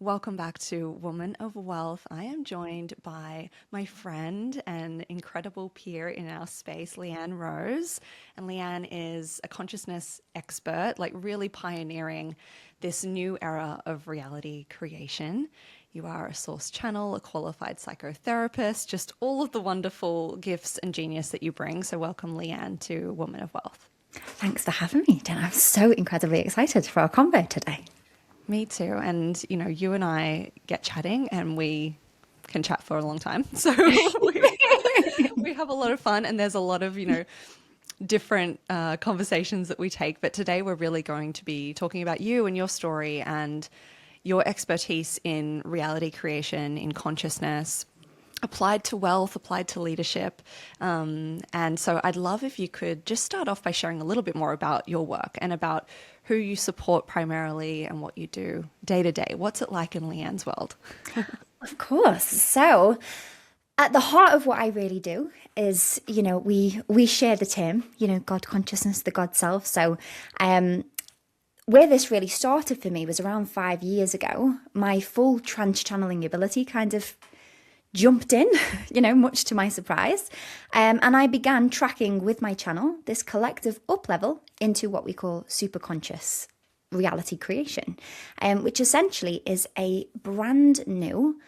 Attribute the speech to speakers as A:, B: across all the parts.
A: Welcome back to Woman of Wealth. I am joined by my friend and incredible peer in our space, Leanne Rose. And Leanne is a consciousness expert, like really pioneering this new era of reality creation. You are a source channel, a qualified psychotherapist, just all of the wonderful gifts and genius that you bring. So, welcome, Leanne, to Woman of Wealth.
B: Thanks for having me, Jen. I'm so incredibly excited for our convo today.
A: Me too. And, you and I get chatting and we can chat for a long time. So we have a lot of fun and there's a lot of, different conversations that we take. But today we're really going to be talking about you and your story and your expertise in reality creation, in consciousness, applied to wealth, applied to leadership. And so I'd love if you could just start off by sharing a little bit more about your work and about who you support primarily and what you do day to day. What's it like in Leanne's world?
B: Of course. So, at the heart of what I really do is, we share the term, God consciousness, the God self. So, where this really started for me was around 5 years ago. My full trans-channeling ability kind of jumped in, much to my surprise. And I began tracking with my channel this collective up level into what we call superconscious reality creation, which essentially is a brand new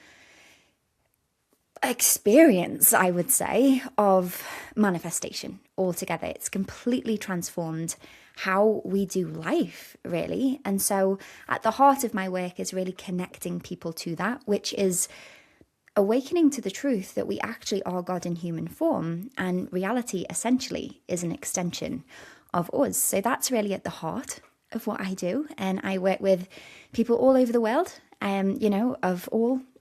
B: experience, I would say, of manifestation altogether. It's completely transformed how we do life, really. And so at the heart of my work is really connecting people to that, which is awakening to the truth that we actually are God in human form, and reality essentially is an extension of us. So that's really at the heart of what I do. And I work with people all over the world, of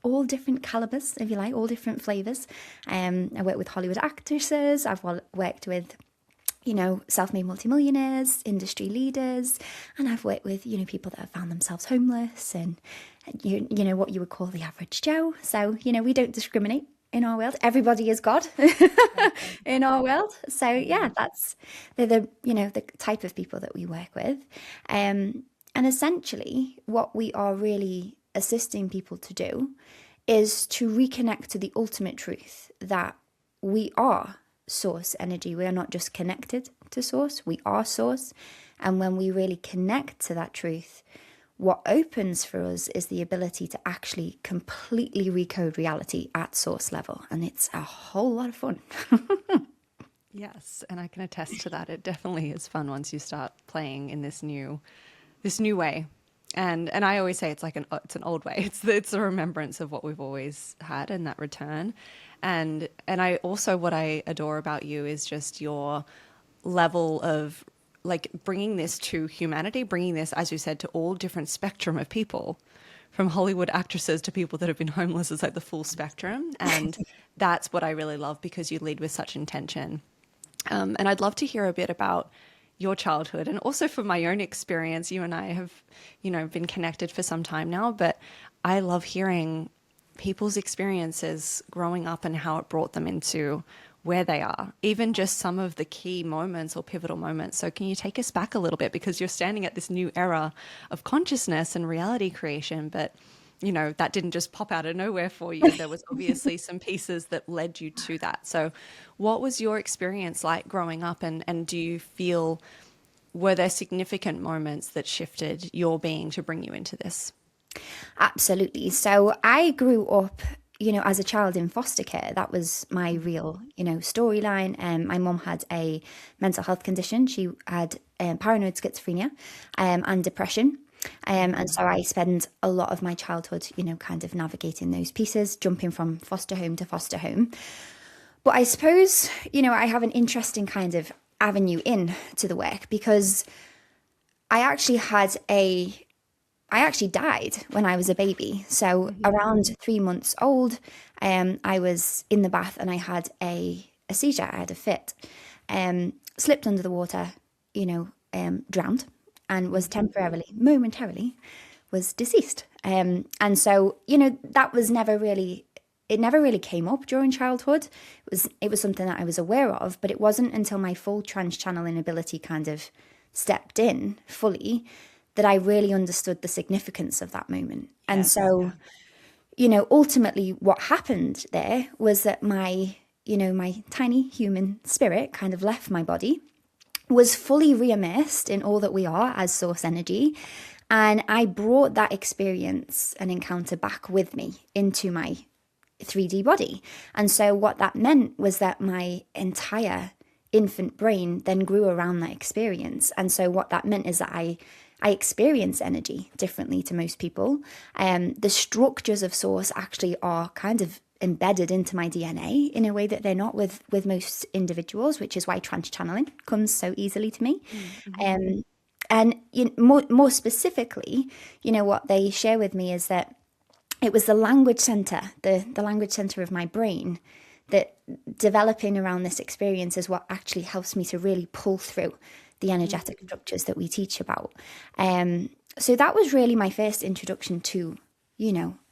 B: all different calibers, if you like, all different flavors. I work with Hollywood actresses. I've worked with self-made multimillionaires, industry leaders, and I've worked with, people that have found themselves homeless and, what you would call the average Joe. So, we don't discriminate in our world. Everybody is God in our world. So, yeah, they're the type of people that we work with. And essentially what we are really assisting people to do is to reconnect to the ultimate truth that we are source energy. We are not just connected to source, we are source. And when we really connect to that truth, what opens for us is the ability to actually completely recode reality at source level. And it's a whole lot of fun.
A: Yes, and I can attest to that. It definitely is fun once you start playing in this new way. And I always say it's an old way. It's a remembrance of what we've always had and that return. And I also, what I adore about you is just your level of like bringing this to humanity, bringing this, as you said, to all different spectrum of people, from Hollywood actresses to people that have been homeless. It's like the full spectrum. And that's what I really love, because you lead with such intention. And I'd love to hear a bit about your childhood, and also from my own experience. You and I have, been connected for some time now, but I love hearing people's experiences growing up and how it brought them into where they are, even just some of the key moments or pivotal moments. So can you take us back a little bit, because you're standing at this new era of consciousness and reality creation, but that didn't just pop out of nowhere for you. There was obviously some pieces that led you to that. So what was your experience like growing up, and do you feel, were there significant moments that shifted your being to bring you into this?
B: Absolutely. So I grew up, as a child in foster care. That was my real, storyline. My mum had a mental health condition. She had paranoid schizophrenia and depression. And so I spend a lot of my childhood, kind of navigating those pieces, jumping from foster home to foster home. But I suppose, I have an interesting kind of avenue in to the work, because I actually died when I was a baby. So around 3 months old, I was in the bath and I had a seizure. I had a fit, slipped under the water, drowned, and was momentarily was deceased. And so, that was it never really came up during childhood. It was something that I was aware of, but it wasn't until my full trans-channeling ability kind of stepped in fully that I really understood the significance of that moment. And
A: Yes,
B: so, ultimately what happened there was that my tiny human spirit kind of left my body, was fully re-immersed in all that we are as source energy. And I brought that experience and encounter back with me into my 3D body. And so what that meant was that my entire infant brain then grew around that experience. And so what that meant is that I experience energy differently to most people. The structures of source actually are kind of embedded into my DNA in a way that they're not with most individuals, which is why TransChanneling comes so easily to me. Mm-hmm. And more specifically, what they share with me is that it was the language center, the language center of my brain, that developing around this experience is what actually helps me to really pull through the energetic structures that we teach about. So that was really my first introduction to,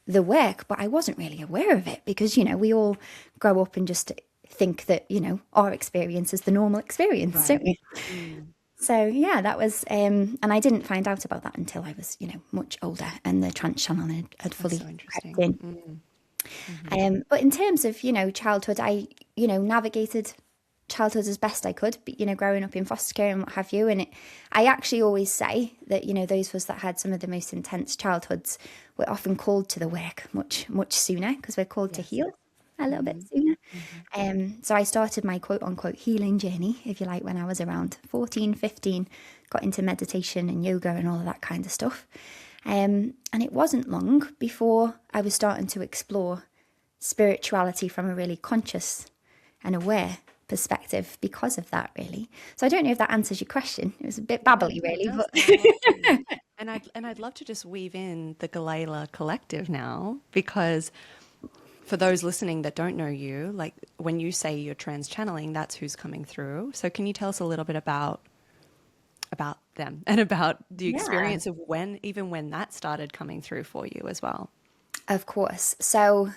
B: the work, but I wasn't really aware of it because, we all grow up and just think that, our experience is the normal experience, right, don't we? Mm. So yeah, that was, and I didn't find out about that until I was, much older and the TransChannel had fully crept in. Mm. Mm-hmm. But in terms of, childhood, I, navigated childhood as best I could, growing up in foster care and what have you. And I actually always say that, those of us that had some of the most intense childhoods were often called to the work much, much sooner because we're called to heal a little bit sooner. Mm-hmm. So I started my quote unquote healing journey, if you like, when I was around 14, 15, got into meditation and yoga and all of that kind of stuff. And it wasn't long before I was starting to explore spirituality from a really conscious and aware perspective because of that, really. So I don't know if that answers your question. It was a bit babbly, really. But
A: and I'd love to just weave in the Galela Collective now, because for those listening that don't know you, like when you say you're trans-channeling, that's who's coming through. So can you tell us a little bit about them and about the experience of when that started coming through for you as well?
B: Of course. So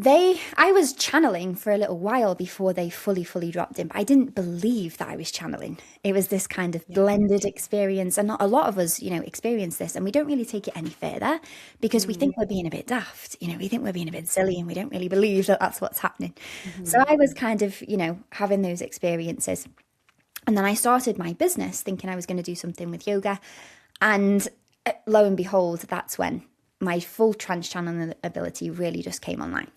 B: I was channeling for a little while before they fully dropped in, but I didn't believe that I was channeling. It was this kind of blended experience, and a lot of us, experience this, and we don't really take it any further because we think we're being a bit daft, we think we're being a bit silly, and we don't really believe that that's what's happening. Mm-hmm. So I was kind of, having those experiences. And then I started my business thinking I was going to do something with yoga, and lo and behold, that's when my full TransChannel ability really just came online.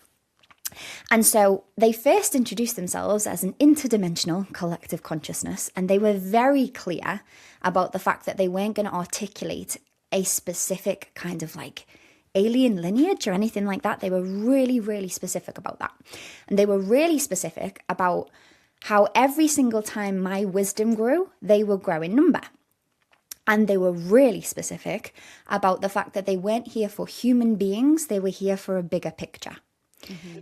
B: And so they first introduced themselves as an interdimensional collective consciousness, and they were very clear about the fact that they weren't going to articulate a specific kind of like alien lineage or anything like that. They were really, really specific about that. And they were really specific about how every single time my wisdom grew, they will grow in number. And they were really specific about the fact that they weren't here for human beings, they were here for a bigger picture. Mm-hmm.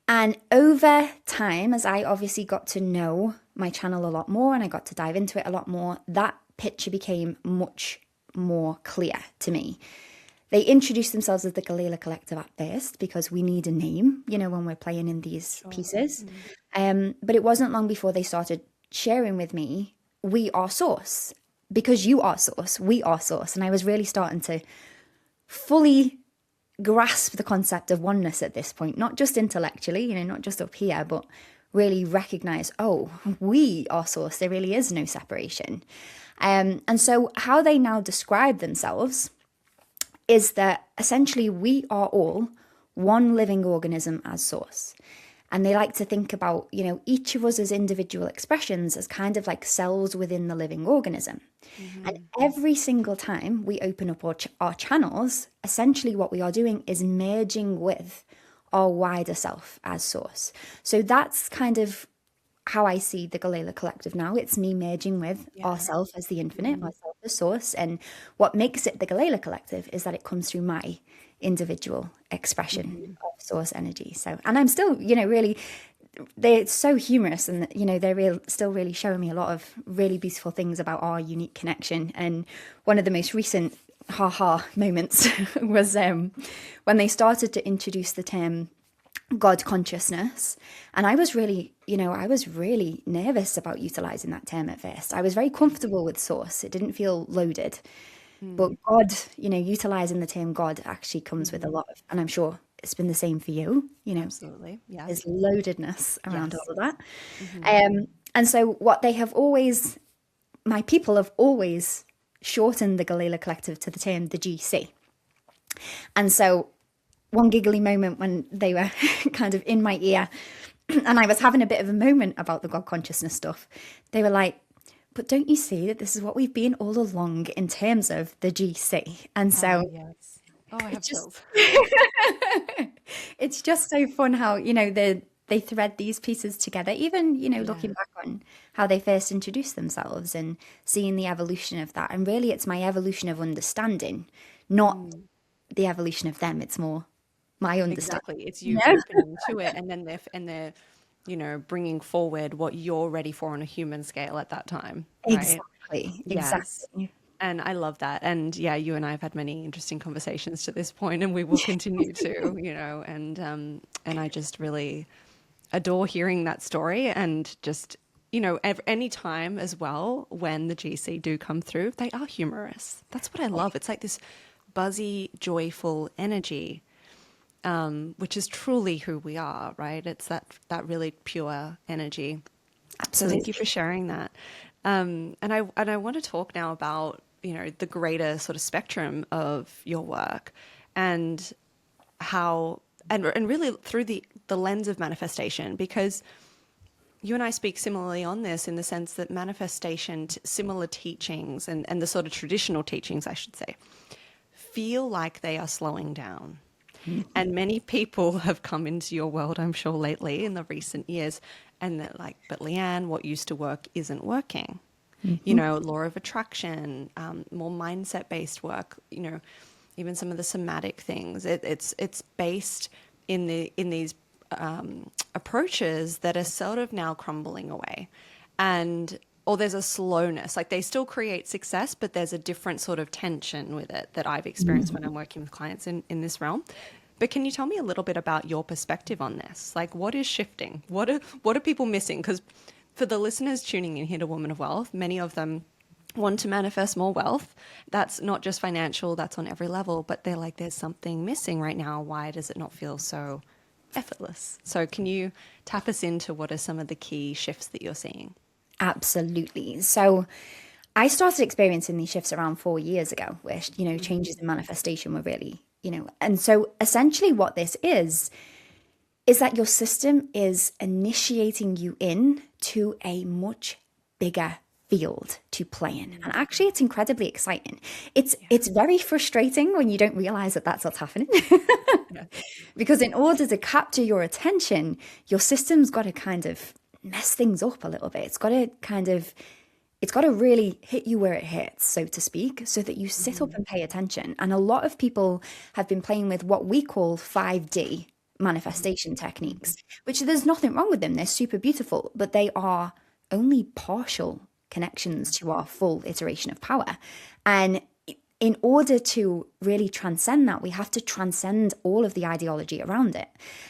B: And over time, as I obviously got to know my channel a lot more and I got to dive into it a lot more, that picture became much more clear to me. They introduced themselves as the Galela Collective at first because we need a name, when we're playing in these pieces. Mm-hmm. But it wasn't long before they started sharing with me, we are source. Because you are source, we are source. And I was really starting to fully grasp the concept of oneness at this point, not just intellectually, not just up here, but really recognize, we are source. There really is no separation. And so how they now describe themselves is that essentially we are all one living organism as source. And they like to think about, each of us as individual expressions as kind of like cells within the living organism. Mm-hmm. And every single time we open up our channels, essentially what we are doing is merging with our wider self as source. So that's kind of how I see the Galela Collective now. It's me merging with ourself as the infinite, ourself as source. And what makes it the Galela Collective is that it comes through my individual expression of source energy. So, and I'm still, really, they're so humorous, and they're still really showing me a lot of really beautiful things about our unique connection. And one of the most recent moments was when they started to introduce the term God consciousness. And I was really, nervous about utilizing that term at first. I was very comfortable with source. It didn't feel loaded. But God, utilizing the term God actually comes with a lot of, and I'm sure it's been the same for you,
A: Absolutely. Yeah.
B: there's loadedness around
A: Yes.
B: all of that. And so what my people have always shortened the Galila Collective to the term the GC. And so one giggly moment when they were kind of in my ear and I was having a bit of a moment about the God consciousness stuff, they were like, but don't you see that this is what we've been all along in terms of the GC? And so
A: Yes. Oh, I have
B: it's just
A: chills.
B: it's just so fun how, they thread these pieces together, even, looking
A: Yeah.
B: back on how they first introduced themselves and seeing the evolution of that. And really it's my evolution of understanding, not the evolution of them. It's more my understanding.
A: Exactly. It's you
B: Yeah.
A: opening to it, and then they're bringing forward what you're ready for on a human scale at that time, right?
B: Exactly.
A: Yes.
B: Exactly.
A: And I love that. And yeah, you and I have had many interesting conversations to this point, and we will continue to, and I just really adore hearing that story, and just, any time as well when the GC do come through, they are humorous. That's what I love. It's like this buzzy, joyful energy, which is truly who we are, right? It's that really pure energy. So thank you
B: Absolutely.
A: for sharing that. And I want to talk now about, the greater sort of spectrum of your work, and how, and really through the lens of manifestation, because you and I speak similarly on this, in the sense that manifestation, similar teachings, and the sort of traditional teachings, I should say, feel like they are slowing down. And many people have come into your world, I'm sure, lately in the recent years, and they're like, but Leanne, what used to work isn't working. Law of attraction, more mindset based work, even some of the somatic things. It's based in these approaches that are sort of now crumbling away. Or there's a slowness, like they still create success, but there's a different sort of tension with it that I've experienced when I'm working with clients in this realm. But can you tell me a little bit about your perspective on this? Like, what is shifting? What are people missing? Because for the listeners tuning in here to Woman of Wealth, many of them want to manifest more wealth. That's not just financial, that's on every level, but they're like, there's something missing right now. Why does it not feel so effortless? So can you tap us into what are some of the key shifts that you're seeing?
B: Absolutely. So I started experiencing these shifts around 4 years ago, where, changes in manifestation were really, and so essentially what this is that your system is initiating you in to a much bigger field to play in. And actually it's incredibly exciting. It's very frustrating when you don't realize that that's what's happening.
A: Yeah.
B: Because in order to capture your attention, your system's got to kind of mess things up a little bit. It's got to really hit you where it hits, so to speak, so that you sit up and pay attention. And a lot of people have been playing with what we call 5D manifestation techniques, which there's nothing wrong with them. They're super beautiful, but they are only partial connections to our full iteration of power. And in order to really transcend that, we have to transcend all of the ideology around it.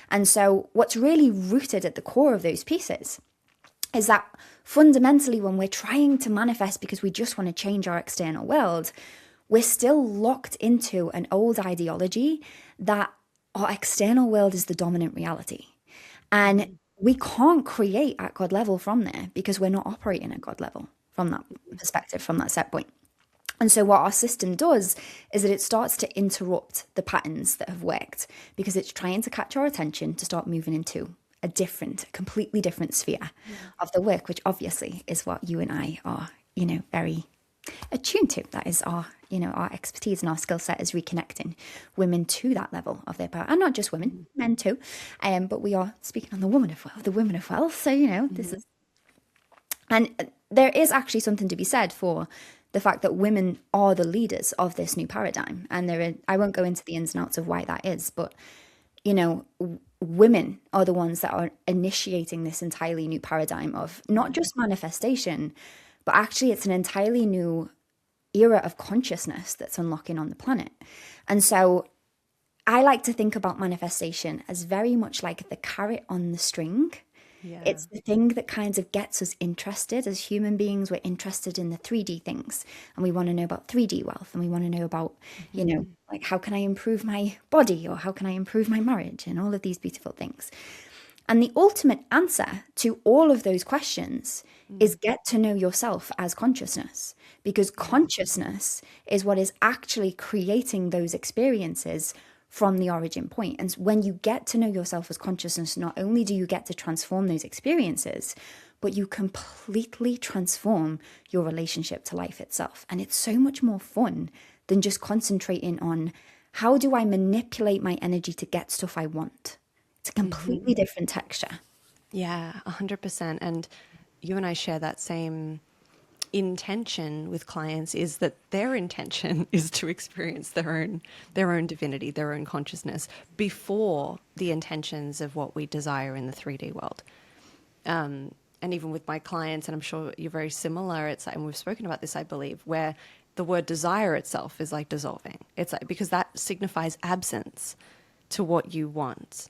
B: And so what's really rooted at the core of those pieces is that fundamentally, when we're trying to manifest because we just want to change our external world, we're still locked into an old ideology that our external world is the dominant reality. And we can't create at God level from there because we're not operating at God level from that perspective, from that set point. And so what our system does is that it starts to interrupt the patterns that have worked because it's trying to catch our attention to start moving into a completely different sphere of the work, which obviously is what you and I are, very attuned to. That is our expertise and our skill set is reconnecting women to that level of their power, and not just women, men too. But we are speaking on the woman of wealth. So this is, and there is actually something to be said for the fact that women are the leaders of this new paradigm, and I won't go into the ins and outs of why that is, but women are the ones that are initiating this entirely new paradigm of not just manifestation, but actually it's an entirely new era of consciousness that's unlocking on the planet. And so I like to think about manifestation as very much like the carrot on the string
A: Yeah.
B: It's the thing that kind of gets us interested. As human beings, we're interested in the 3D things, and we want to know about 3D wealth, and we want to know about, like, how can I improve my body, or how can I improve my marriage, and all of these beautiful things. And the ultimate answer to all of those questions is get to know yourself as consciousness, because consciousness is what is actually creating those experiences from the origin point. And when you get to know yourself as consciousness, not only do you get to transform those experiences, but you completely transform your relationship to life itself. And it's so much more fun than just concentrating on how do I manipulate my energy to get stuff I want. It's a completely different texture.
A: Yeah, 100%. And you and I share that same intention with clients, is that their intention is to experience their own divinity, their own consciousness before the intentions of what we desire in the 3D world. And even with my clients, and I'm sure you're very similar, it's like, and we've spoken about this, I believe, where the word desire itself is like dissolving. It's like, because that signifies absence to what you want.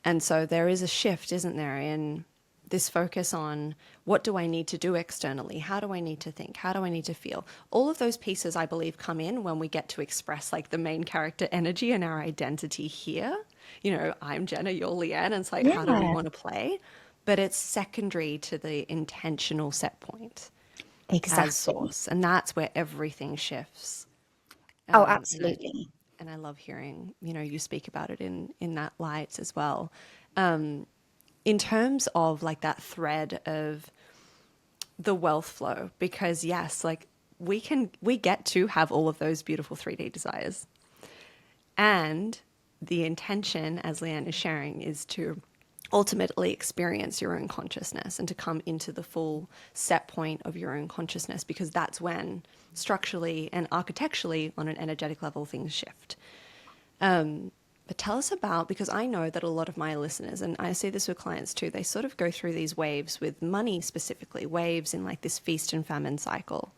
A: And so there is a shift, isn't there, in this focus on what do I need to do externally? How do I need to think? How do I need to feel? All of those pieces, I believe, come in when we get to express like the main character energy and our identity here. I'm Jenna, you're Leanne. And it's like, how do we
B: Yeah,
A: want to play? But it's secondary to the intentional set point as
B: exactly.
A: source. And that's where everything shifts.
B: Oh,
A: Um, and I
B: absolutely.
A: and I love hearing, you speak about it in that light as well. In terms of like that thread of the wealth flow, because yes, like we get to have all of those beautiful 3D desires. And the intention, as Leanne is sharing, is to ultimately experience your own consciousness and to come into the full set point of your own consciousness, because that's when structurally and architecturally on an energetic level things shift. But tell us about, because I know that a lot of my listeners, and I see this with clients too, they sort of go through these waves with money specifically, waves in like this feast and famine cycle.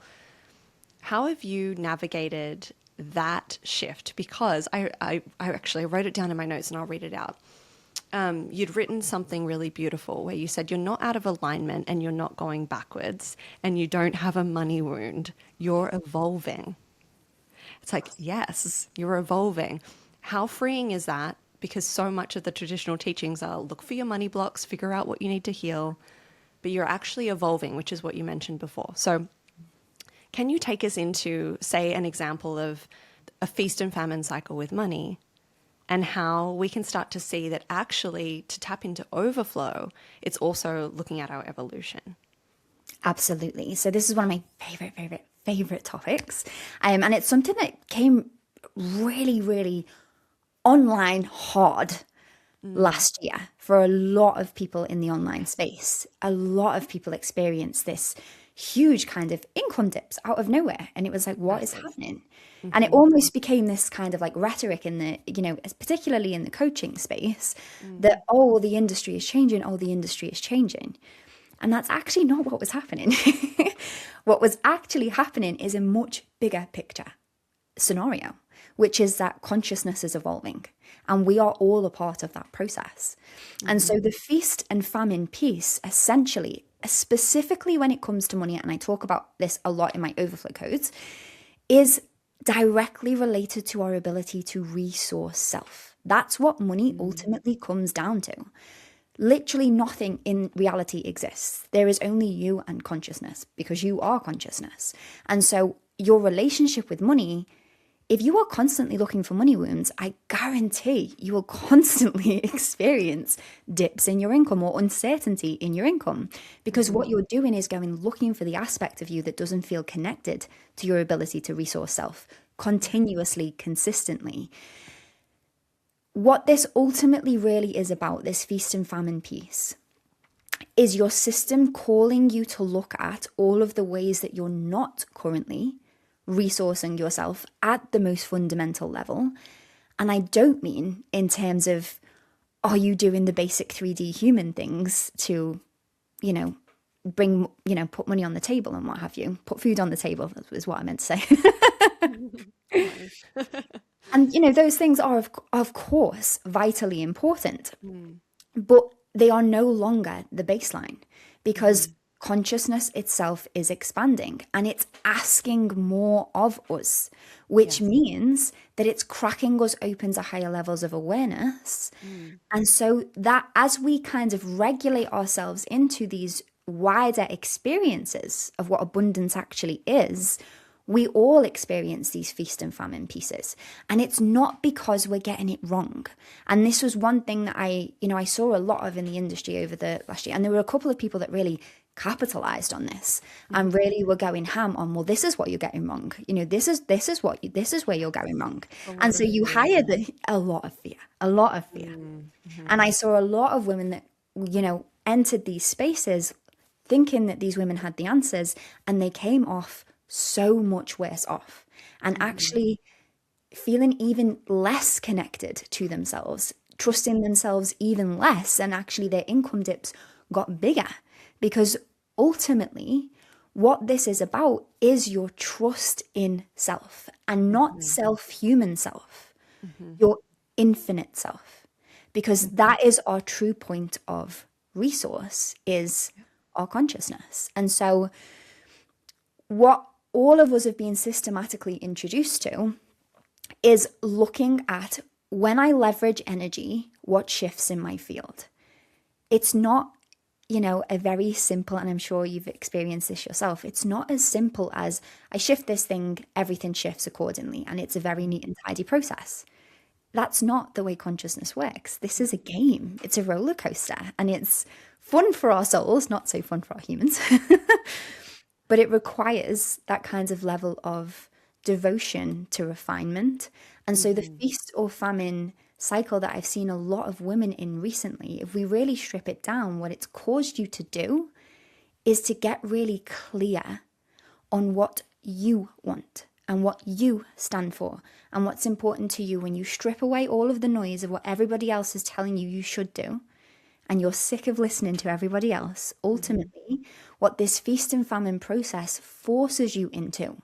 A: How have you navigated that shift? Because I actually wrote it down in my notes and I'll read it out. You'd written something really beautiful where you said you're not out of alignment and you're not going backwards and you don't have a money wound. You're evolving. It's like, yes, you're evolving. How freeing is that? Because so much of the traditional teachings are look for your money blocks, figure out what you need to heal, but you're actually evolving, which is what you mentioned before. So can you take us into, say, an example of a feast and famine cycle with money, and how we can start to see that actually to tap into overflow, it's also looking at our evolution?
B: Absolutely. So this is one of my favorite topics. And it's something that came really, really online hard last year for a lot of people in the online space. A lot of people experienced this huge kind of income dips out of nowhere. And it was like, what is
A: Massive.
B: happening? And it almost became this kind of like rhetoric in the, particularly in the coaching space, that, oh, the industry is changing. Oh, the industry is changing. And that's actually not what was happening. What was actually happening is a much bigger picture scenario, which is that consciousness is evolving and we are all a part of that process. And so the feast and famine piece, essentially, specifically when it comes to money, and I talk about this a lot in my overflow codes, is directly related to our ability to resource self. That's what money ultimately comes down to. Literally nothing in reality exists. There is only you and consciousness, because you are consciousness. And so your relationship with money, if you are constantly looking for money wounds, I guarantee you will constantly experience dips in your income or uncertainty in your income, because what you're doing is going looking for the aspect of you that doesn't feel connected to your ability to resource self continuously, consistently. What this ultimately really is about, this feast and famine piece, is your system calling you to look at all of the ways that you're not currently resourcing yourself at the most fundamental level. And I don't mean in terms of, are you doing the basic 3D human things to, bring, put money on the table and what have you, put food on the table is what I meant to say.
A: Nice.
B: And, those things are, of course, vitally important.
A: Mm.
B: But they are no longer the baseline, because consciousness itself is expanding and it's asking more of us, which means that it's cracking us open to higher levels of awareness. And so that as we kind of regulate ourselves into these wider experiences of what abundance actually is, we all experience these feast and famine pieces. And it's not because we're getting it wrong. And this was one thing that I saw a lot of in the industry over the last year. And there were a couple of people that really capitalized on this and really were going ham on, well, this is what you're getting wrong. This is where you're going wrong. And so you hired a lot of fear. And I saw a lot of women that, entered these spaces thinking that these women had the answers, and they came off so much worse off and actually feeling even less connected to themselves, trusting themselves even less, and actually their income dips got bigger, because ultimately what this is about is your trust in self, and not human self, your infinite self, because that is our true point of resource, is our consciousness. And so what all of us have been systematically introduced to is looking at, when I leverage energy, what shifts in my field. It's not, a very simple, and I'm sure you've experienced this yourself, it's not as simple as I shift this thing, everything shifts accordingly, and it's a very neat and tidy process. That's not the way consciousness works. This is a game. It's a roller coaster, and it's fun for our souls, not so fun for our humans. But it requires that kind of level of devotion to refinement. And so the feast or famine cycle that I've seen a lot of women in recently, if we really strip it down, what it's caused you to do is to get really clear on what you want and what you stand for and what's important to you. When you strip away all of the noise of what everybody else is telling you should do, and you're sick of listening to everybody else, ultimately, what this feast and famine process forces you into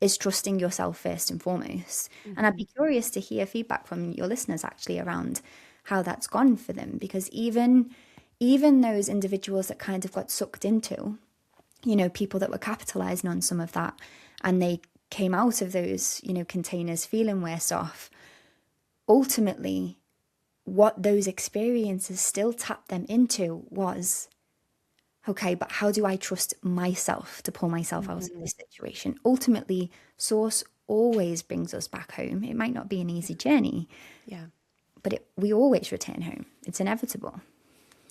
B: is trusting yourself first and foremost. And I'd be curious to hear feedback from your listeners actually around how that's gone for them, because even those individuals that kind of got sucked into, people that were capitalizing on some of that, and they came out of those, containers feeling worse off, ultimately, what those experiences still tapped them into was, okay, but how do I trust myself to pull myself out of this situation? Ultimately, source always brings us back home. It might not be an easy journey, but we always return home. It's inevitable.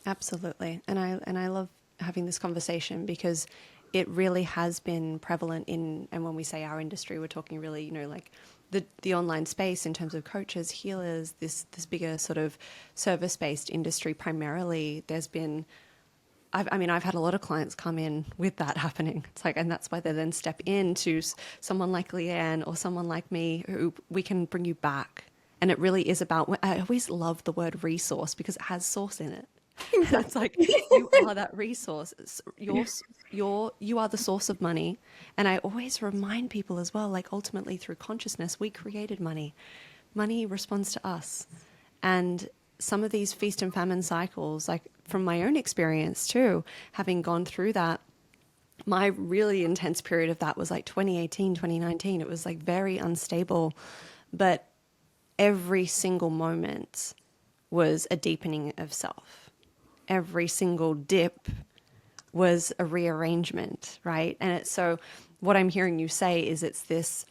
A: Absolutely. And I love having this conversation, because it really has been prevalent in, and when we say our industry, we're talking really, like the online space in terms of coaches, healers, this bigger sort of service-based industry primarily. There's been, I've had a lot of clients come in with that happening. It's like, and that's why they then step into someone like Leanne or someone like me, who we can bring you back. And it really is about, I always love the word resource because it has source in it. It's like, you are that resource. You are the source of money. And I always remind people as well, like, ultimately through consciousness, we created money. Money responds to us. And some of these feast and famine cycles, like from my own experience too, having gone through that, my really intense period of that was like 2018, 2019. It was like very unstable, but every single moment was a deepening of self. Every single dip was a rearrangement, right? And it's so, what I'm hearing you say is it's this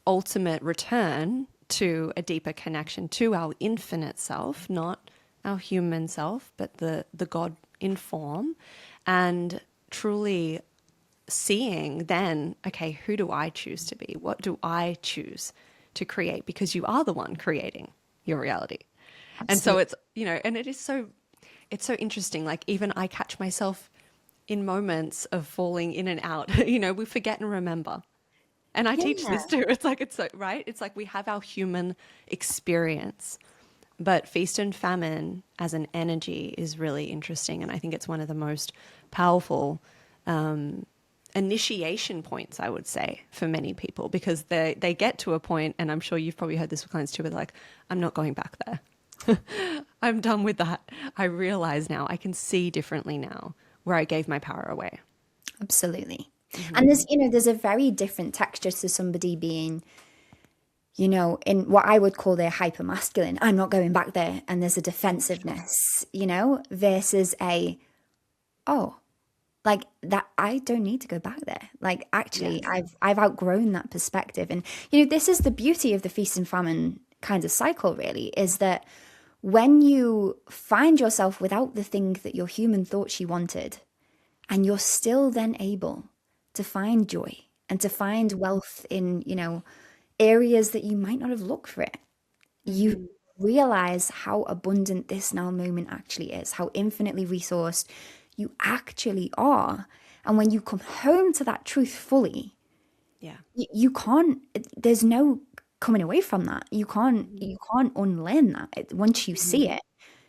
A: ultimate return to a deeper connection to our infinite self, not our human self, but the God in form, and truly seeing then, okay, who do I choose to be? What do I choose to create? Because you are the one creating your reality. Absolutely. And so it's, and it's so interesting. Like, even I catch myself in moments of falling in and out. We forget and remember. And I teach this too. It's like, it's so, right? It's like we have our human experience, but feast and famine as an energy is really interesting. And I think it's one of the most powerful initiation points, I would say, for many people, because they get to a point, and I'm sure you've probably heard this with clients too, where they're like, I'm not going back there. I'm done with that. I realize now, I can see differently now where I gave my power away.
B: Absolutely. And
A: Hmm.
B: there's a very different texture to somebody being, in what I would call their hyper masculine. I'm not going back there. And there's a defensiveness, versus oh, like that, I don't need to go back there. Like, actually,
A: Yes.
B: I've outgrown that perspective. And, this is the beauty of the feast and famine kind of cycle, really, is that when you find yourself without the thing that your human thought she wanted, and you're still then able to find joy and to find wealth in, areas that you might not have looked for it, you
A: Hmm.
B: realize how abundant this now moment actually is, how infinitely resourced you actually are. And when you come home to that truth fully,
A: Yeah.
B: you can't, there's no coming away from that. You can't unlearn that. Once you see
A: Hmm.
B: it,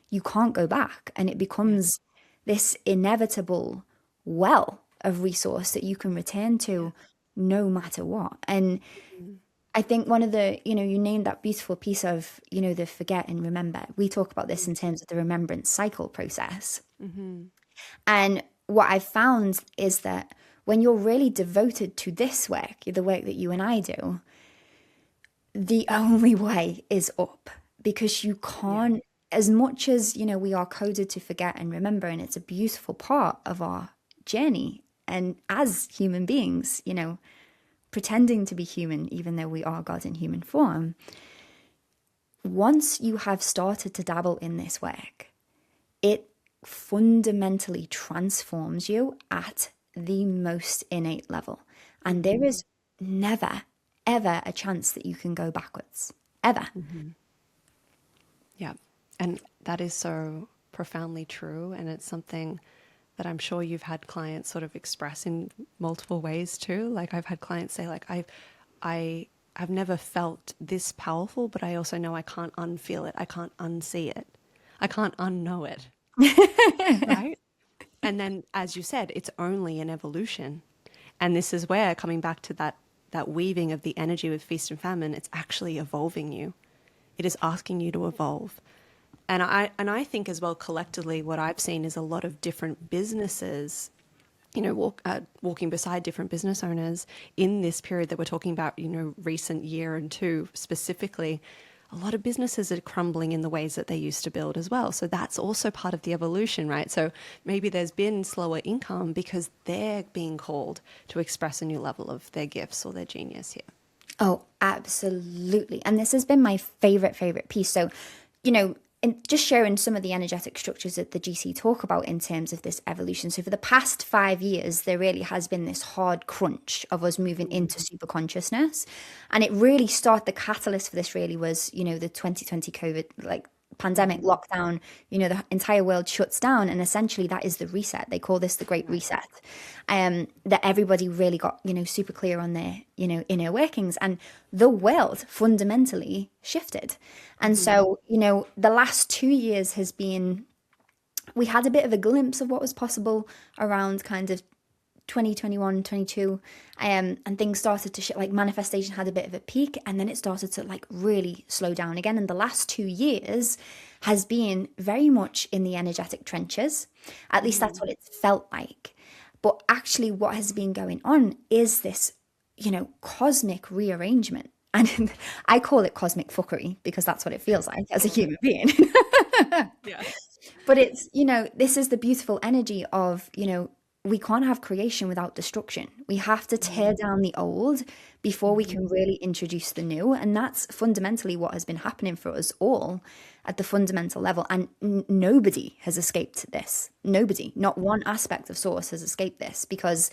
B: you can't go back. And it
A: Yeah.
B: becomes this inevitable well of resource that you can return
A: Yeah.
B: to no matter what. And
A: Hmm.
B: I think one of the, you named that beautiful piece of, the forget and remember. We talk about this in terms of the remembrance cycle process.
A: Hmm.
B: And what I've found is that when you're really devoted to this work, the work that you and I do, the only way is up, because you
A: Yeah.
B: can't, as much as, we are coded to forget and remember, and it's a beautiful part of our journey. And as human beings, pretending to be human, even though we are God in human form, once you have started to dabble in this work, it fundamentally transforms you at the most innate level. And there
A: Hmm.
B: is never, ever a chance that you can go backwards. Ever.
A: Hmm. Yeah. And that is so profoundly true. And it's something that I'm sure you've had clients sort of express in multiple ways too. Like I've had clients say like I've never felt this powerful, but I also know I can't unfeel it. I can't unsee it. I can't unknow it. Right? And then as you said, it's only an evolution. And this is where coming back to that weaving of the energy with feast and famine, it's actually evolving you. It is asking you to evolve. And I think as well collectively what I've seen is a lot of different businesses, walking beside different business owners in this period that we're talking about, recent year and two specifically. A lot of businesses are crumbling in the ways that they used to build as well. So that's also part of the evolution, right? So maybe there's been slower income because they're being called to express a new level of their gifts or their genius here.
B: Oh, absolutely. And this has been my favorite piece. So, and just sharing some of the energetic structures that the GC talk about in terms of this evolution. So, for the past 5 years, there really has been this hard crunch of us moving into super consciousness. And it really started, the catalyst for this really was, the 2020 COVID, like, pandemic
A: Mm-hmm.
B: lockdown. The entire world shuts down, and essentially that is the reset. They call this the great
A: Right.
B: reset. That everybody really got super clear on their inner workings, and the world fundamentally shifted. And
A: Mm-hmm.
B: so the last 2 years has been, we had a bit of a glimpse of what was possible around kind of 2021, 22, and things started to like manifestation had a bit of a peak, and then it started to like really slow down again. And the last 2 years has been very much in the energetic trenches. At least
A: Mm-hmm.
B: that's what it's felt like. But actually what has been going on is this, cosmic rearrangement. And I call it cosmic fuckery because that's what it feels like as a
A: Love it.
B: human being.
A: Yeah.
B: But it's, this is the beautiful energy of, we can't have creation without destruction. We have to tear down the old before we can
A: Mm-hmm.
B: really introduce the new. And that's fundamentally what has been happening for us all at the fundamental level. And nobody has escaped this. Nobody, not one aspect of Source has escaped this, because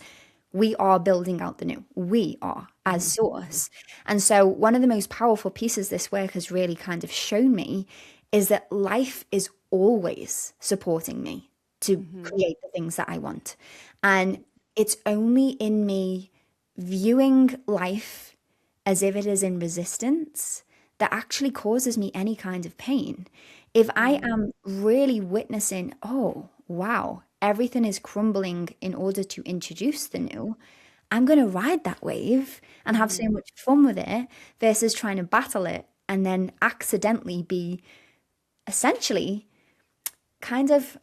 B: we are building out the new. We are as Source. And so one of the most powerful pieces this work has really kind of shown me is that life is always supporting me to
A: Mm-hmm.
B: create the things that I want. And it's only in me viewing life as if it is in resistance that actually causes me any kind of pain. If I
A: Mm-hmm.
B: am really witnessing, oh, wow, everything is crumbling in order to introduce the new, I'm going to ride that wave and have so
A: Mm-hmm.
B: much fun with it versus trying to battle it and then accidentally be essentially kind of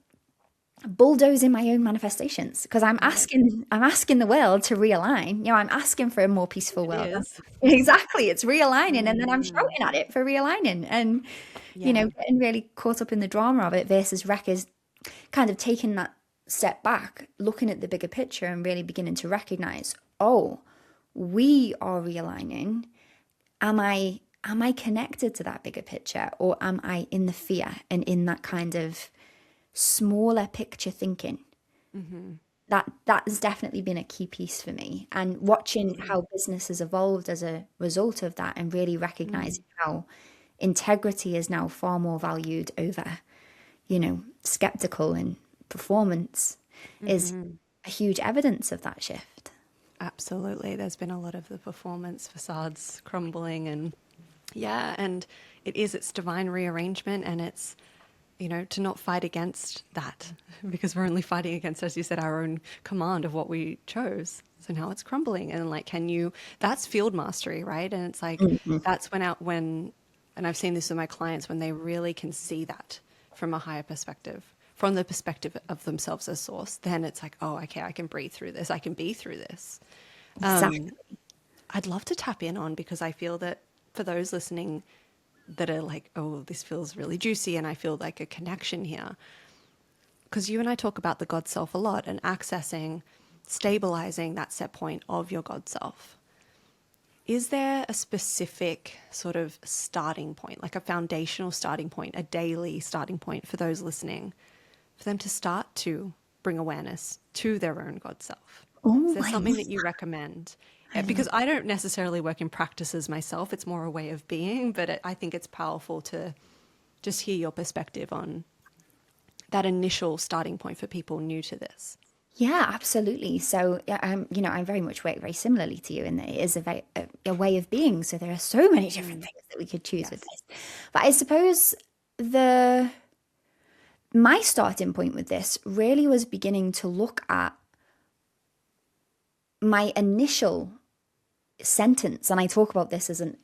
B: bulldozing my own manifestations, because I'm asking the world to realign. I'm asking for a more peaceful world.
A: is.
B: Exactly, it's realigning, and then I'm shouting at it for realigning, and
A: Yeah.
B: getting really caught up in the drama of it versus kind of taking that step back, looking at the bigger picture, and really beginning to recognize, oh, we are realigning. Am I connected to that bigger picture, or am I in the fear and in that kind of smaller picture thinking? That has definitely been a key piece for me, and watching how business has evolved as a result of that, and really recognizing how integrity is now far more valued over skeptical and performance is a huge evidence of that shift.
A: Absolutely. There's been a lot of the performance facades crumbling, and it's divine rearrangement, and it's, to not fight against that, because we're only fighting against, as you said, our own command of what we chose. So now it's crumbling, and like, that's field mastery, right? And it's like, that's and I've seen this with my clients, when they really can see that from a higher perspective, from the perspective of themselves as source, then it's like, oh, okay, I can breathe through this. I can be through this.
B: Exactly.
A: I'd love to tap in on, because I feel that for those listening that are like, oh, this feels really juicy, and I feel like a connection here. Because you and I talk about the God self a lot, and accessing, stabilizing that set point of your God self. Is there a specific sort of starting point, like a foundational starting point, a daily starting point for those listening, for them to start to bring awareness to their own God self?
B: Oh,
A: Is there something that you recommend? Because I don't necessarily work in practices myself. It's more a way of being, but I think it's powerful to just hear your perspective on that initial starting point for people new to this.
B: Yeah, absolutely. So, I very much work very similarly to you, in that it is a way of being. So there are so many different things that we could choose with this. But I suppose my starting point with this really was beginning to look at my initial sentence, and I talk about this as an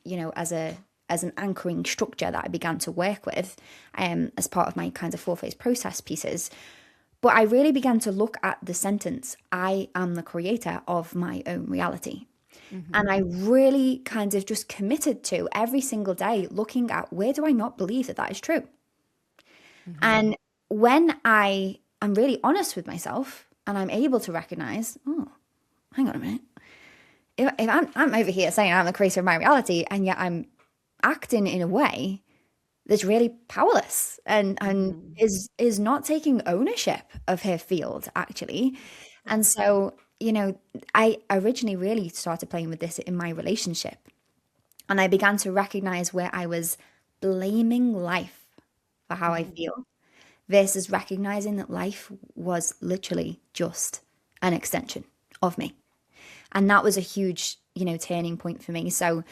B: anchoring structure that I began to work with as part of my kind of 4-phase process pieces. But I really began to look at the sentence, I am the creator of my own reality. And I really kind of just committed to every single day looking at, where do I not believe that is true? And when I am really honest with myself, and I'm able to recognize, oh, hang on a minute. If I'm over here saying I'm the creator of my reality, and yet I'm acting in a way that's really powerless and is not taking ownership of her field, actually. And so, I originally really started playing with this in my relationship. And I began to recognize where I was blaming life for how I feel, versus recognizing that life was literally just an extension of me. And that was a huge, turning point for me. So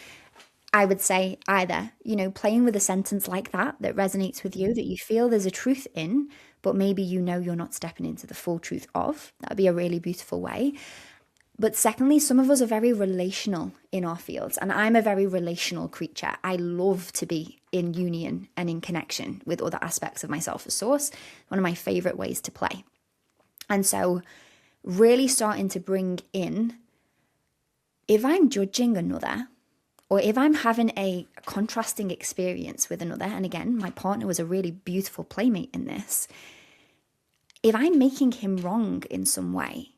B: I would say either, playing with a sentence like that resonates with you, that you feel there's a truth in, but maybe you're not stepping into the full truth of. That'd be a really beautiful way. But secondly, some of us are very relational in our fields, and I'm a very relational creature. I love to be in union and in connection with other aspects of myself as source. One of my favorite ways to play. And so really starting to bring in, if I'm judging another, or if I'm having a contrasting experience with another, and again, my partner was a really beautiful playmate in this, if I'm making him wrong in some way,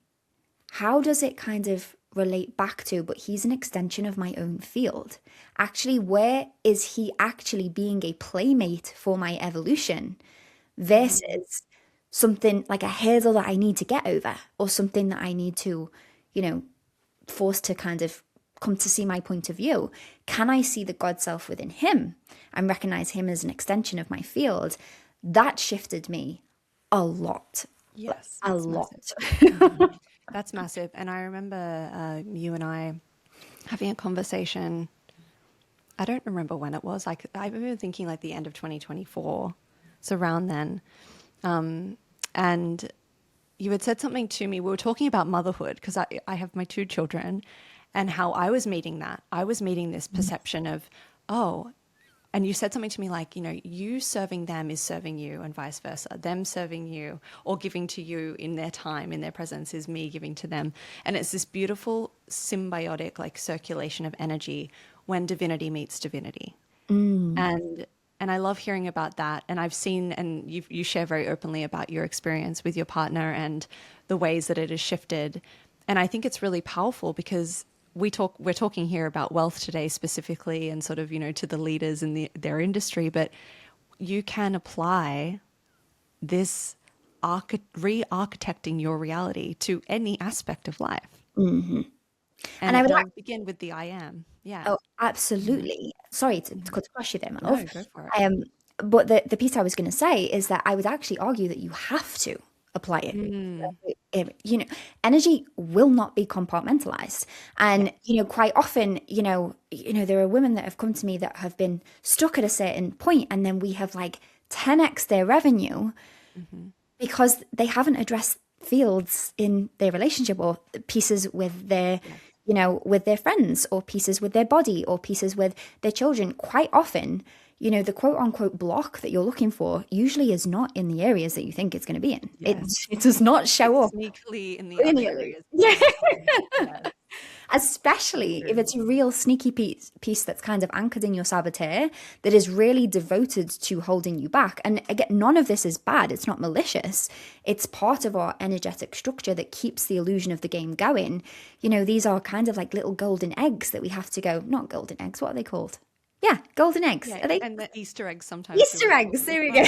B: how does it kind of relate back to, but he's an extension of my own field? Actually, where is he actually being a playmate for my evolution versus something like a hurdle that I need to get over, or something that I need to, force to kind of come to see my point of view? Can I see the God self within him and recognize him as an extension of my field? That shifted me a lot.
A: Yes,
B: a lot.
A: That's massive. And I remember you and I having a conversation. I don't remember when it was. I remember thinking like the end of 2024. It's around then. And you had said something to me. We were talking about motherhood, because I have my 2 children, and how I was meeting that. I was meeting this perception of, oh, and you said something to me like, you serving them is serving you and vice versa. Them serving you or giving to you in their time, in their presence, is me giving to them. And it's this beautiful symbiotic like circulation of energy when divinity meets divinity. And I love hearing about that. And I've seen, and you share very openly about your experience with your partner and the ways that it has shifted. And I think it's really powerful because we're talking here about wealth today specifically, and sort of, to the leaders in their industry, but you can apply this re-architecting your reality to any aspect of life.
B: Mm-hmm.
A: And it does begin with the I am. Yeah.
B: Oh, absolutely. Sorry to cut across you there, my love.
A: No, go for it.
B: But the piece I was going to say is that I would actually argue that you have to apply it. Energy will not be compartmentalized. And, quite often, there are women that have come to me that have been stuck at a certain point, and then we have like 10x their revenue because they haven't addressed fields in their relationship or pieces with their with their friends, or pieces with their body, or pieces with their children. Quite often, the quote unquote block that you're looking for usually is not in the areas that you think it's going to be in. Yes. It does not show up
A: sneakily in the other areas.
B: Yeah. Yes. Especially if it's a real sneaky piece that's kind of anchored in your saboteur, that is really devoted to holding you back. And again, none of this is bad. It's not malicious. It's part of our energetic structure that keeps the illusion of the game going. These are kind of like little golden eggs that we have to go, not golden eggs, what are they called? Yeah, golden eggs.
A: Yeah,
B: are they?
A: And the Easter eggs sometimes.
B: Easter eggs, there we go.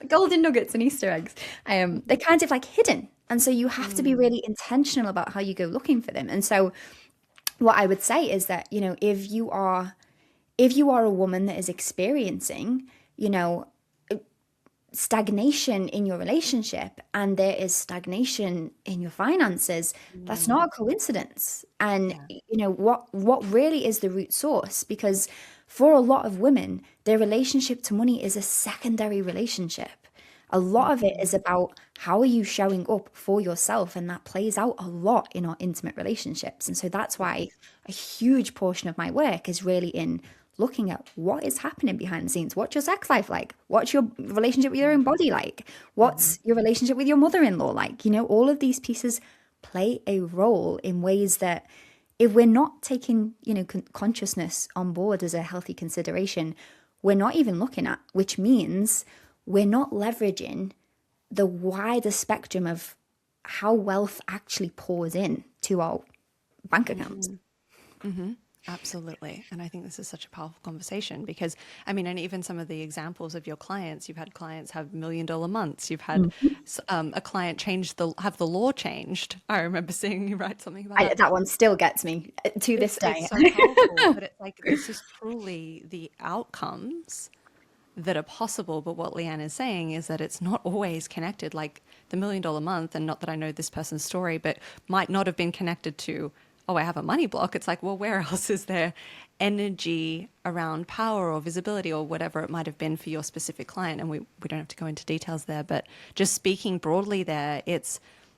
B: Golden nuggets and Easter eggs. They're kind of like hidden. And so you have to be really intentional about how you go looking for them. And so what I would say is that, if you are a woman that is experiencing, stagnation in your relationship, and there is stagnation in your finances, that's not a coincidence. And what really is the root source? Because for a lot of women, their relationship to money is a secondary relationship. A lot of it is about how are you showing up for yourself, and that plays out a lot in our intimate relationships. And so that's why a huge portion of my work is really in looking at what is happening behind the scenes. What's your sex life like? What's your relationship with your own body like? What's your relationship with your mother-in-law like? All of these pieces play a role in ways that, if we're not taking, consciousness on board as a healthy consideration, we're not even looking at, which means we're not leveraging the wider spectrum of how wealth actually pours in to our bank accounts.
A: Absolutely. And I think this is such a powerful conversation because, and even some of the examples of your clients, you've had clients have $1 million months. You've had a client have the law changed. I remember seeing you write something about that.
B: That one still gets me to this day.
A: It's so powerful, but it's like, this is truly the outcomes that are possible. But what Leanne is saying is that it's not always connected. Like the $1 million month, and not that I know this person's story, but might not have been connected to, oh, I have a money block. It's like, well, where else is there energy around power or visibility or whatever it might have been for your specific client? And we don't have to go into details there, but just speaking broadly there,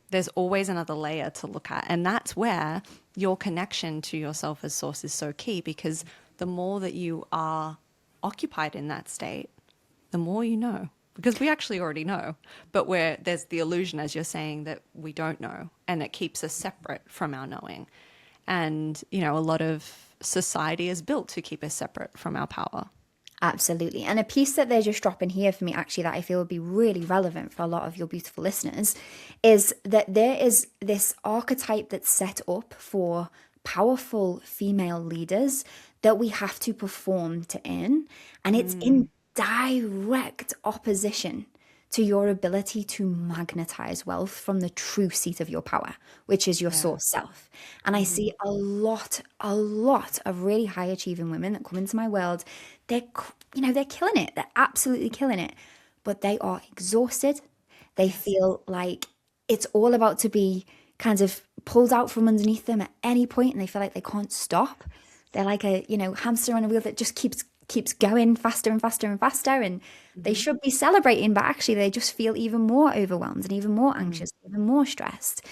A: there's always another layer to look at. And that's where your connection to yourself as source is so key, because the more that you are occupied in that state, the more you know. Because we actually already know, but there's the illusion, as you're saying, that we don't know, and it keeps us separate from our knowing. And, a lot of society is built to keep us separate from our power.
B: Absolutely. And a piece that they're just dropping here for me, actually, that I feel would be really relevant for a lot of your beautiful listeners, is that there is this archetype that's set up for powerful female leaders that we have to perform to earn. And it's in direct opposition to your ability to magnetize wealth from the true seat of your power, which is your source self. And I see a lot of really high achieving women that come into my world. They're killing it. They're absolutely killing it, but they are exhausted. They feel like it's all about to be kind of pulled out from underneath them at any point, and they feel like they can't stop. They're like a, hamster on a wheel that just keeps going faster and faster and faster, and they should be celebrating, but actually they just feel even more overwhelmed and even more anxious, even more stressed.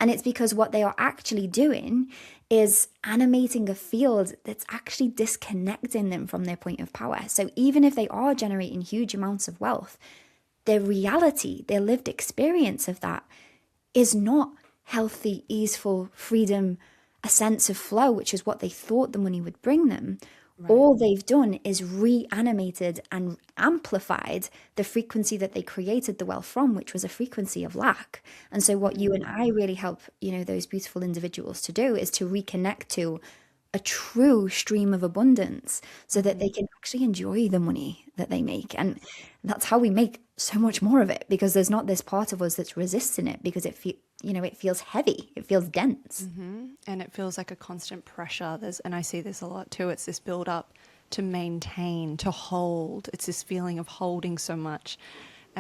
B: And it's because what they are actually doing is animating a field that's actually disconnecting them from their point of power. So even if they are generating huge amounts of wealth, their reality, their lived experience of that is not healthy, easeful, freedom, a sense of flow, which is what they thought the money would bring them. Right. All they've done is reanimated and amplified the frequency that they created the wealth from, which was a frequency of lack. And so what you and I really help, those beautiful individuals to do is to reconnect to a true stream of abundance so that they can actually enjoy the money that they make. And that's how we make so much more of it, because there's not this part of us that's resisting it, because it feels heavy, it feels dense.
A: And it feels like a constant pressure. And I see this a lot too. It's this build up to maintain, to hold. It's this feeling of holding so much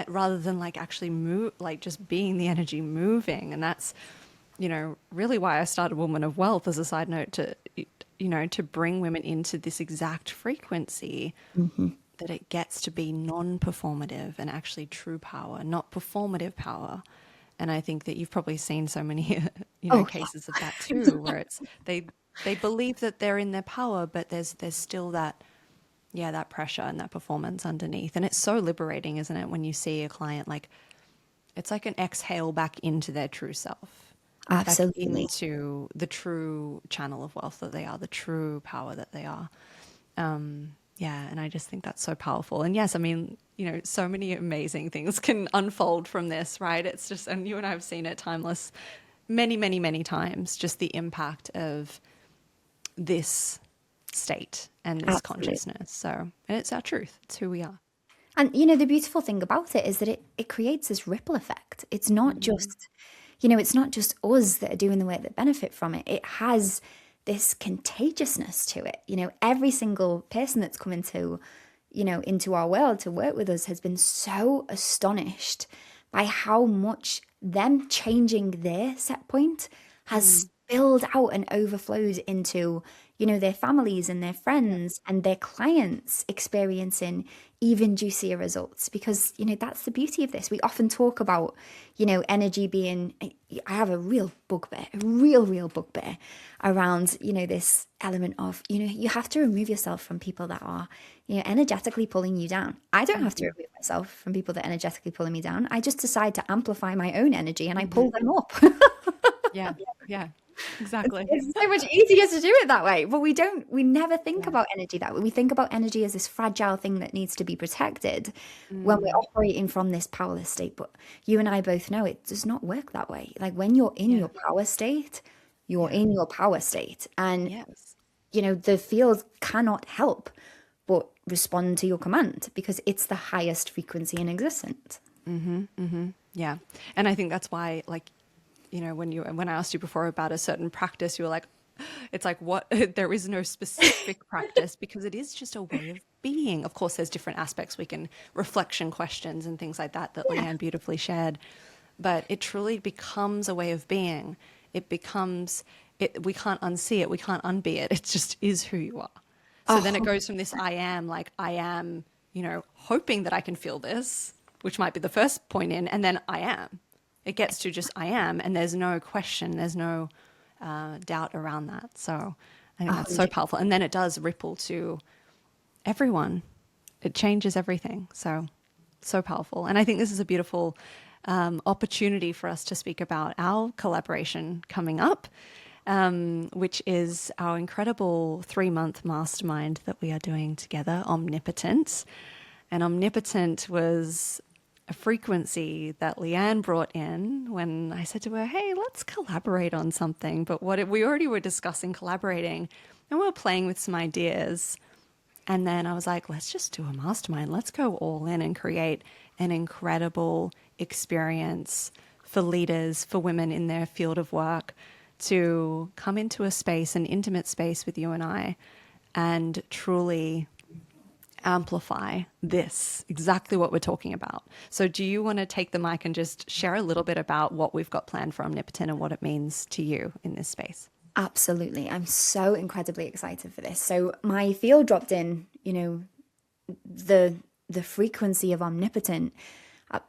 A: rather than like actually move, like just being the energy moving. And that's, really why I started Woman of Wealth, as a side note, to bring women into this exact frequency, that it gets to be non-performative and actually true power, not performative power. And I think that you've probably seen so many, cases of that too, where it's they believe that they're in their power, but there's still that pressure and that performance underneath. And it's so liberating, isn't it, when you see a client, like, it's like an exhale back into their true self.
B: Absolutely.
A: Back into the true channel of wealth that they are, the true power that they are. And I just think that's so powerful. And yes, I mean, so many amazing things can unfold from this, right? It's just, and you and I have seen it timeless many, many, many times, just the impact of this state and this consciousness. So, and it's our truth. It's who we are.
B: And, the beautiful thing about it is that it creates this ripple effect. It's not just, it's not just us that are doing the work that benefit from it. It has this contagiousness to it. Every single person that's come into our world to work with us has been so astonished by how much them changing their set point has spilled out and overflowed into, their families and their friends and their clients experiencing even juicier results. Because, that's the beauty of this. We often talk about, energy being, I have a real bugbear around, this element of, you have to remove yourself from people that are, energetically pulling you down. I don't have to remove myself from people that are energetically pulling me down. I just decide to amplify my own energy and I pull them up.
A: Yeah. Exactly.
B: It's so much easier to do it that way, but we never think about energy that way. We think about energy as this fragile thing that needs to be protected when we're operating from this powerless state. But you and I both know it does not work that way. Like, when you're in your power state, you're in your power state. And, the field cannot help but respond to your command, because it's the highest frequency in existence.
A: Yeah. And I think that's why, like, when I asked you before about a certain practice, you were like, it's like, what? There is no specific practice, because it is just a way of being. Of course, there's different aspects. We can reflection questions and things like that Leanne beautifully shared, but it truly becomes a way of being. It becomes it. We can't unsee it. We can't unbe it. It just is who you are. So then it goes from this I am, hoping that I can feel this, which might be the first point in, and then I am. It gets to just I am, and there's no question, there's no doubt around that. So I think that's so powerful. And then it does ripple to everyone. It changes everything. So powerful. And I think this is a beautiful opportunity for us to speak about our collaboration coming up, which is our incredible 3-month mastermind that we are doing together, Omnipotent. And Omnipotent was a frequency that Leanne brought in when I said to her, hey, let's collaborate on something. But we already were discussing collaborating, and we were playing with some ideas. And then I was like, let's just do a mastermind. Let's go all in and create an incredible experience for leaders, for women in their field of work, to come into a space, an intimate space with you and I, and truly amplify this, exactly what we're talking about. So do you want to take the mic and just share a little bit about what we've got planned for Omnipotent and what it means to you in this space?
B: Absolutely. I'm so incredibly excited for this. So my field dropped in, the frequency of Omnipotent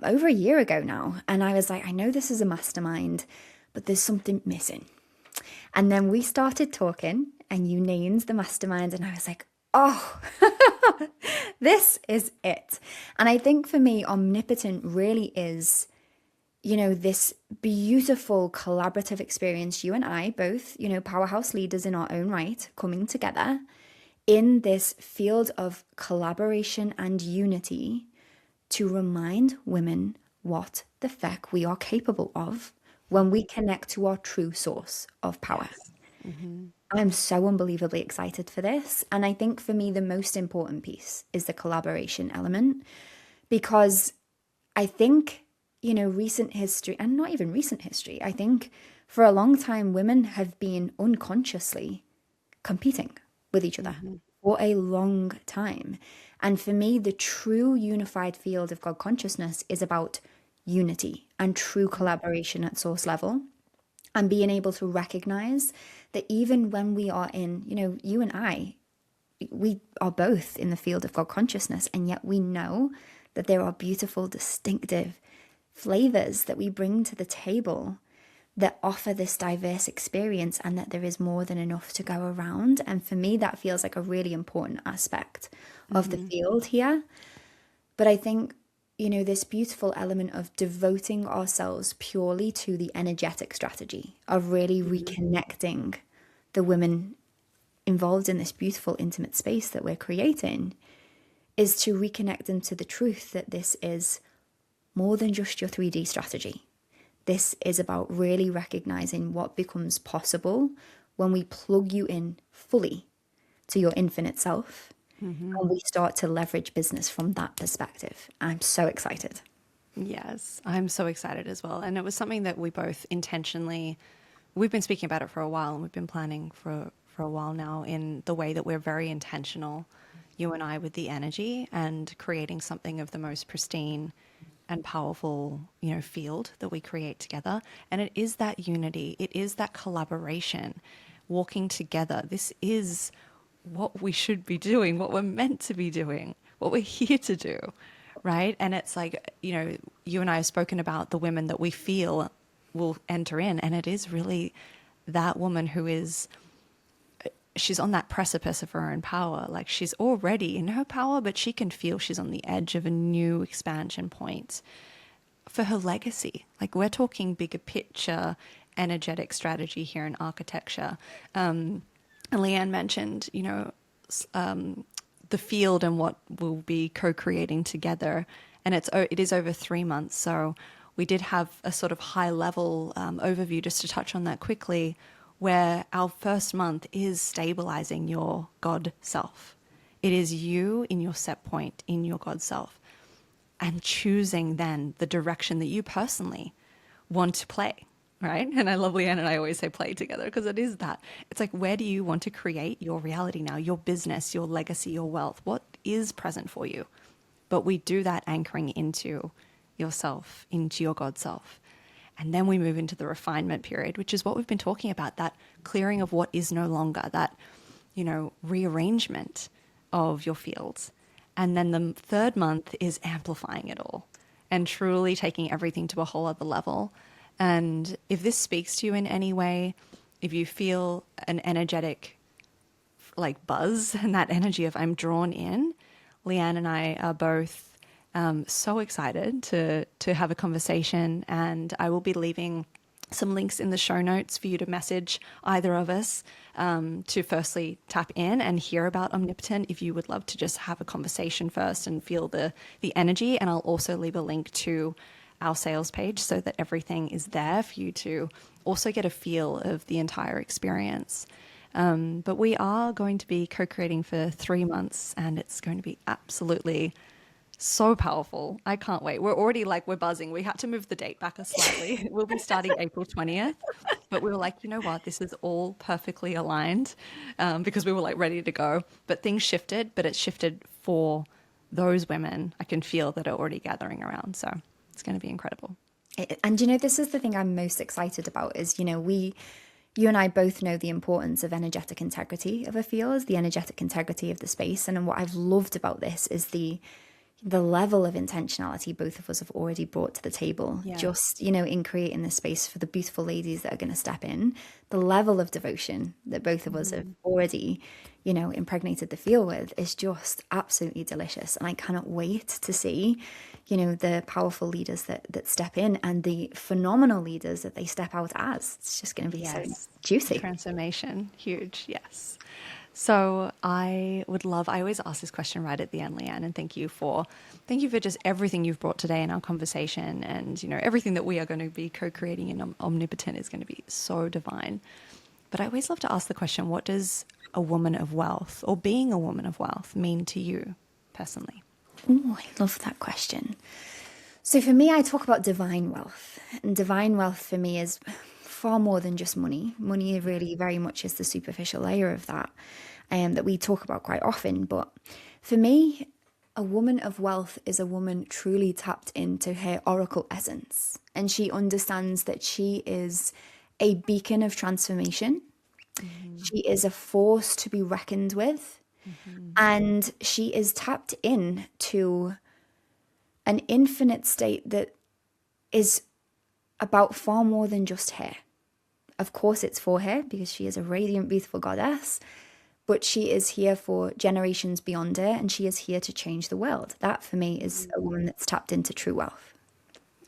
B: over a year ago now. And I was like, I know this is a mastermind, but there's something missing. And then we started talking and you named the mastermind and I was like, oh, this is it. And I think for me, Omnipotent really is, this beautiful collaborative experience. You and I both, powerhouse leaders in our own right, coming together in this field of collaboration and unity to remind women what the feck we are capable of when we connect to our true source of power.
A: Yes. Mm-hmm.
B: I'm so unbelievably excited for this. And I think for me, the most important piece is the collaboration element, because I think, recent history, and not even recent history, I think for a long time, women have been unconsciously competing with each other for a long time. And for me, the true unified field of God consciousness is about unity and true collaboration at source level, and being able to recognize that even when we are in, you and I, we are both in the field of God consciousness, and yet we know that there are beautiful, distinctive flavors that we bring to the table that offer this diverse experience, and that there is more than enough to go around. And for me, that feels like a really important aspect of the field here. But I think, this beautiful element of devoting ourselves purely to the energetic strategy of really reconnecting the women involved in this beautiful, intimate space that we're creating is to reconnect them to the truth that this is more than just your 3D strategy. This is about really recognizing what becomes possible when we plug you in fully to your infinite self, and we start to leverage business from that perspective. I'm so excited.
A: Yes, I'm so excited as well. And it was something that we both intentionally, we've been speaking about it for a while, and we've been planning for a while now, in the way that we're very intentional, you and I, with the energy and creating something of the most pristine and powerful, field that we create together. And it is that unity. It is that collaboration, walking together. This is what we should be doing, what we're meant to be doing, what we're here to do, right? And it's like, you and I have spoken about the women that we feel will enter in. And it is really that woman who is, she's on that precipice of her own power. Like, she's already in her power, but she can feel she's on the edge of a new expansion point for her legacy. Like, we're talking bigger picture, energetic strategy here in architecture. And Leanne mentioned, the field and what we'll be co-creating together. And it is over 3 months. So we did have a sort of high level overview, just to touch on that quickly, where our first month is stabilizing your God self. It is you in your set point, in your God self, and choosing then the direction that you personally want to play, right? And I love Leanne and I always say play together, because it is that. It's like, where do you want to create your reality now, your business, your legacy, your wealth? What is present for you? But we do that anchoring into yourself, into your God self. And then we move into the refinement period, which is what we've been talking about, that clearing of what is no longer, that, rearrangement of your fields. And then the third month is amplifying it all and truly taking everything to a whole other level. And if this speaks to you in any way, if you feel an energetic buzz and that energy of I'm drawn in, Leanne and I are both so excited to have a conversation, and I will be leaving some links in the show notes for you to message either of us to firstly tap in and hear about Omnipotent if you would love to just have a conversation first and feel the energy. And I'll also leave a link to our sales page so that everything is there for you to also get a feel of the entire experience. But we are going to be co-creating for 3 months, and it's going to be absolutely so powerful. I can't wait. We're already we're buzzing. We had to move the date back slightly. We'll be starting April 20th, but we were like, you know what? This is all perfectly aligned because we were ready to go, but things shifted, but it shifted for those women I can feel that are already gathering around. So it's going to be incredible.
B: And this is the thing I'm most excited about is, you and I both know the importance of energetic integrity of a field, the energetic integrity of the space. And what I've loved about this is the the level of intentionality both of us have already brought to the table,
A: Yeah.
B: just, in creating this space for the beautiful ladies that are going to step in, the level of devotion that both of us have already, impregnated the field with is just absolutely delicious. And I cannot wait to see, the powerful leaders that step in and the phenomenal leaders that they step out as. It's just going to be so juicy.
A: Transformation, huge, yes. So I always ask this question right at the end, Leanne, and thank you for just everything you've brought today in our conversation, and everything that we are going to be co-creating in Omnipotent is going to be so divine. But I always love to ask the question, what does a woman of wealth, or being a woman of wealth, mean to you personally?
B: Oh, I love that question. So for me, I talk about divine wealth, and divine wealth for me is far more than just money. Money really very much is the superficial layer of that, that we talk about quite often. But for me, a woman of wealth is a woman truly tapped into her oracle essence. And she understands that she is a beacon of transformation. She is a force to be reckoned with. And she is tapped in to an infinite state that is about far more than just her. Of course, it's for her because she is a radiant, beautiful goddess, but she is here for generations beyond her, and she is here to change the world. That, for me, is a woman that's tapped into true wealth.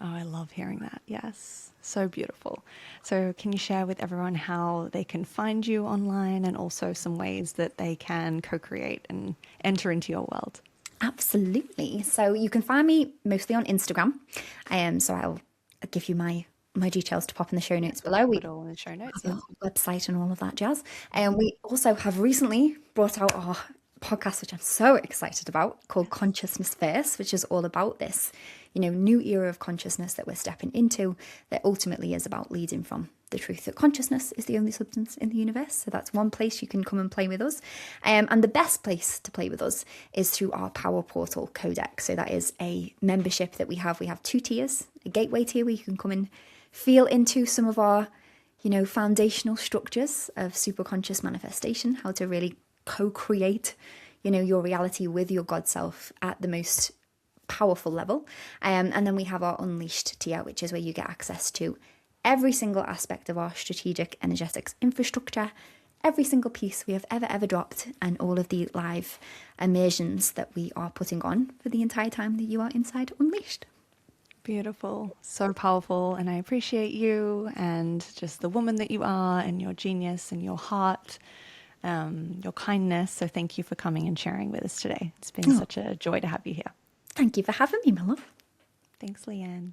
A: Oh, I love hearing that. Yes, so beautiful. So can you share with everyone how they can find you online, and also some ways that they can co-create and enter into your world?
B: Absolutely. So you can find me mostly on Instagram. So I'll give you my details to pop in the show notes below.
A: Put it all in the show notes.
B: Our website and all of that jazz. And we also have recently brought out our podcast, which I'm so excited about, called Consciousness First, which is all about this, new era of consciousness that we're stepping into, that ultimately is about leading from the truth that consciousness is the only substance in the universe. So that's one place you can come and play with us. And the best place to play with us is through our Power Portal Codex. So that is a membership that we have. We have 2 tiers, a gateway tier where you can come and feel into some of our, foundational structures of superconscious manifestation, how to really co-create, your reality with your God self at the most powerful level. And then we have our Unleashed tier, which is where you get access to every single aspect of our strategic energetics infrastructure, every single piece we have ever dropped, and all of the live immersions that we are putting on for the entire time that you are inside Unleashed.
A: Beautiful, so powerful, and I appreciate you and just the woman that you are, and your genius and your heart, your kindness. So thank you for coming and sharing with us today. It's been such a joy to have you here.
B: Thank you for having me, my love.
A: Thanks, Leanne.